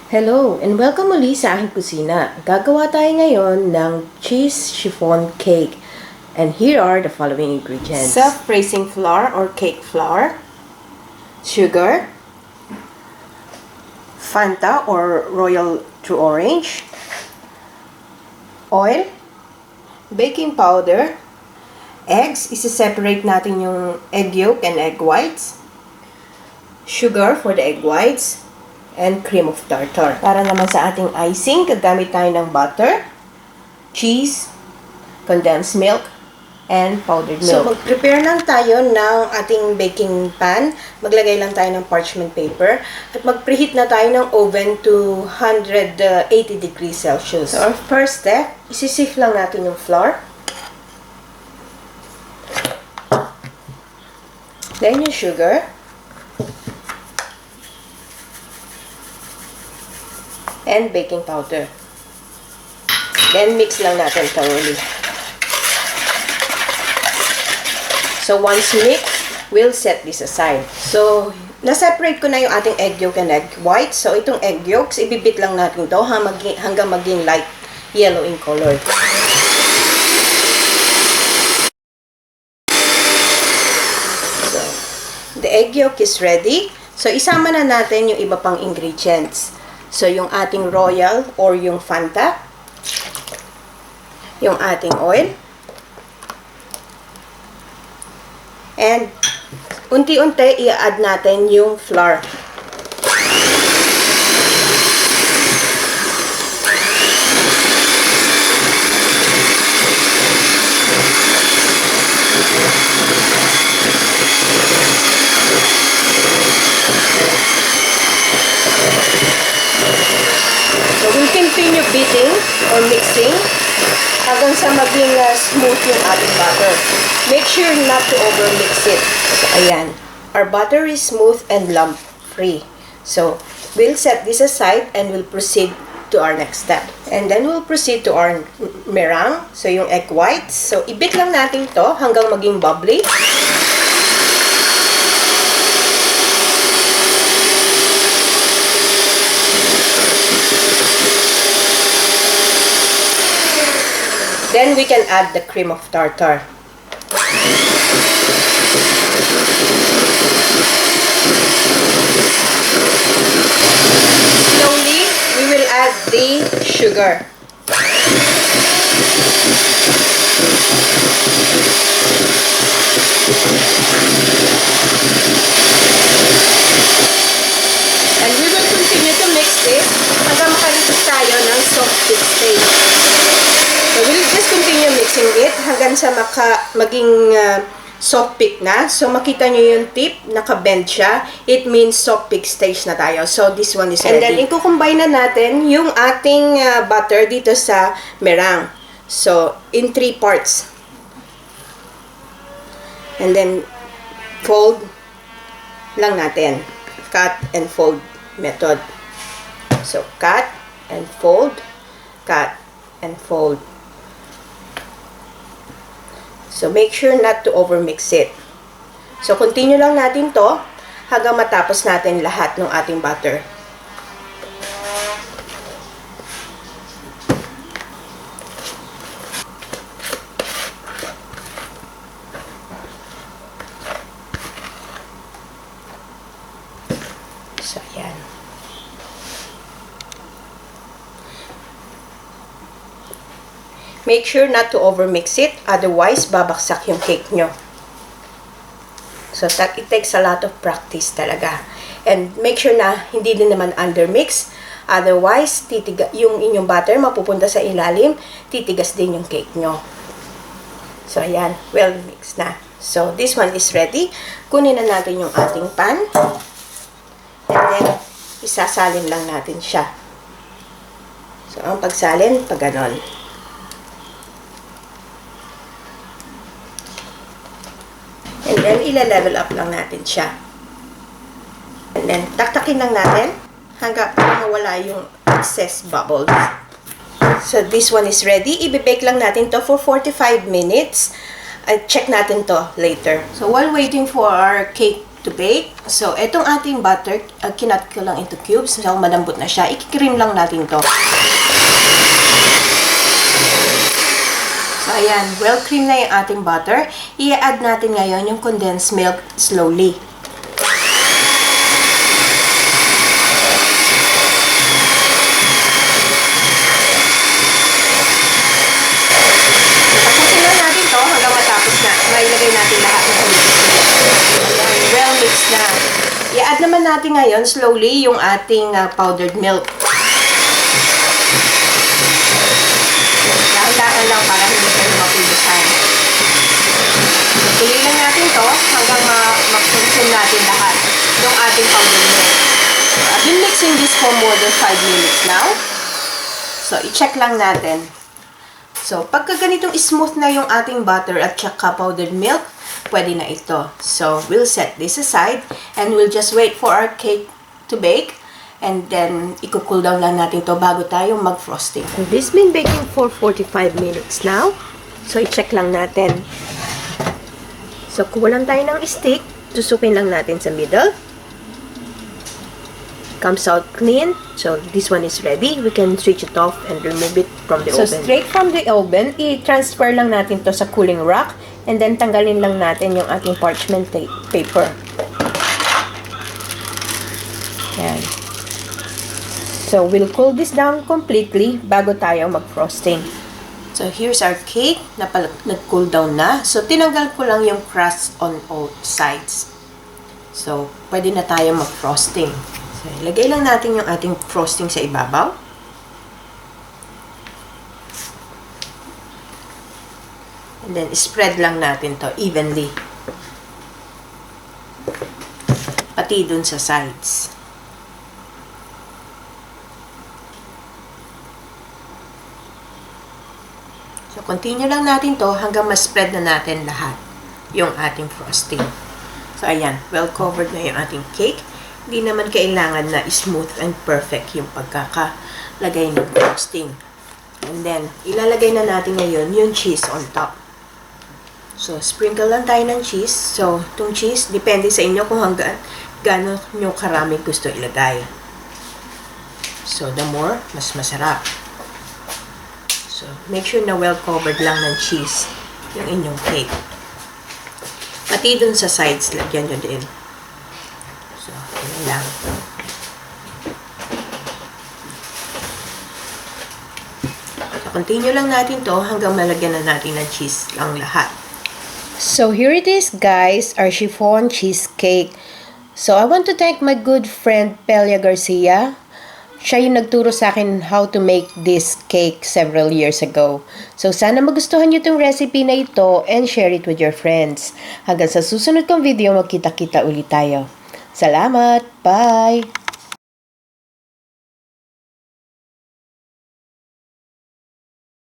Hello and welcome muli sa aking kusina. Gagawa tayo ngayon ng cheese chiffon cake. And here are the following ingredients. Self-raising flour or cake flour, sugar, Fanta or Royal True Orange, oil, baking powder, eggs, isi-separate natin yung egg yolk and egg whites, sugar for the egg whites, and cream of tartar. Para naman sa ating icing, gagamit tayo ng butter, cheese, condensed milk, and powdered milk. So, mag-prepare lang tayo ng ating baking pan. Maglagay lang tayo ng parchment paper. At mag-preheat na tayo ng oven to 180 degrees Celsius. So, our first step, isisift lang natin yung flour. Then yung sugar. And baking powder. Then, mix lang natin thoroughly. So, once mixed, we'll set this aside. So, na-separate ko na yung ating egg yolk and egg white. So, itong egg yolks, ibibit lang natin ito hanggang maging light yellow in color. So, the egg yolk is ready. So, isama na natin yung iba pang ingredients. So, yung ating royal or yung Fanta, yung ating oil, and unti-unti i-add natin yung flour. So, we'll continue beating or mixing hanggang sa maging smooth yung ating butter. Make sure not to over-mix it. So, ayan. Our butter is smooth and lump-free. So, we'll set this aside and we'll proceed to our next step. And then, we'll proceed to our meringue. So, yung egg whites. So, ibit lang natin to hanggang maging bubbly. Then we can add the cream of tartar. Slowly, we will add the sugar. And we will continue to mix this hanggang makalitis tayo ng soft thick stage. So, we'll just continue mixing it hanggang sa maging soft peak na. So, makita nyo yung tip, naka-bend siya. It means soft peak stage na tayo. So, this one is ready. And then, i-combine na natin yung ating butter dito sa meringue. So, in 3 parts. And then, fold lang natin. Cut and fold method. So, cut and fold. Cut and fold. So, make sure not to overmix it. So, continue lang natin to hanggang matapos natin lahat ng ating butter. So, ayan. Make sure not to overmix it, otherwise babaksak yung cake nyo. So, it takes a lot of practice talaga. And make sure na hindi din naman undermix, otherwise yung inyong butter mapupunta sa ilalim, titigas din yung cake nyo. So, ayan, well mixed na. So, this one is ready. Kunin na natin yung ating pan. And then, isasalin lang natin siya. So, ang pagsalin, pag ganon. And then, ila-level up lang natin siya. And then, taktakin lang natin hanggang mawala yung excess bubbles. So, this one is ready. Ibe-bake lang natin to for 45 minutes. Check natin to later. So, while waiting for our cake to bake. So, etong ating butter, kinat ko lang into cubes. So, malambot na siya. I-cream lang natin to. So, ayan. Well cream na yung ating butter. I-add natin ngayon yung condensed milk slowly. Tapusin lang natin to hanggang matapos na. Mailagay natin lahat ng condensed milk. Ayan. Well mixed na. I-add naman natin ngayon slowly yung ating powdered milk. Dahan-dahan lang para hindi tayo mapulusan. Tuloy lang natin to hanggang mag-consume natin lahat yung ating powdered milk. So, I've been mixing this for more than 5 minutes now. So, i-check lang natin. So, pagka ganitong smooth na yung ating butter at saka powdered milk, pwede na ito. So, we'll set this aside and we'll just wait for our cake to bake. And then, i-cool down lang natin to bago tayo mag-frosting. This been baking for 45 minutes now. So, i-check lang natin. So, kuha lang tayo ng stick. Tusukin lang natin sa middle. Comes out clean. So, this one is ready. We can switch it off and remove it from the oven. So, straight from the oven, i-transfer lang natin to sa cooling rack. And then, tanggalin lang natin yung ating parchment paper. Yan. So, we'll cool this down completely bago tayo mag-frosting. So, here's our cake na nag-cool down na. So, tinanggal ko lang yung crust on all sides. So, pwede na tayo mag-frosting. So, ilagay lang natin yung ating frosting sa ibabaw. And then, spread lang natin to evenly. Pati dun sa sides. So, continue lang natin to hanggang ma-spread na natin lahat yung ating frosting. So, ayan. Well covered na yung ating cake. Hindi naman kailangan na smooth and perfect yung pagkakalagay ng frosting. And then, ilalagay na natin ngayon yung cheese on top. So, sprinkle lang tayo ng cheese. So, itong cheese, depende sa inyo kung hanggang gano'n nyo karami gusto ilagay. So, the more, mas masarap. So, make sure na well-covered lang ng cheese yung inyong cake. Pati dun sa sides, lagyan nyo din. So, yun lang. So, continue lang natin to hanggang malagyan na natin ng cheese lang lahat. So, here it is, guys, our chiffon cheesecake. So, I want to thank my good friend, Pelia Garcia. Siya yung nagturo sa akin how to make this cake several years ago. So, sana magustuhan nyo itong recipe na ito and share it with your friends. Hanggang sa susunod kong video, magkita-kita ulit tayo. Salamat! Bye!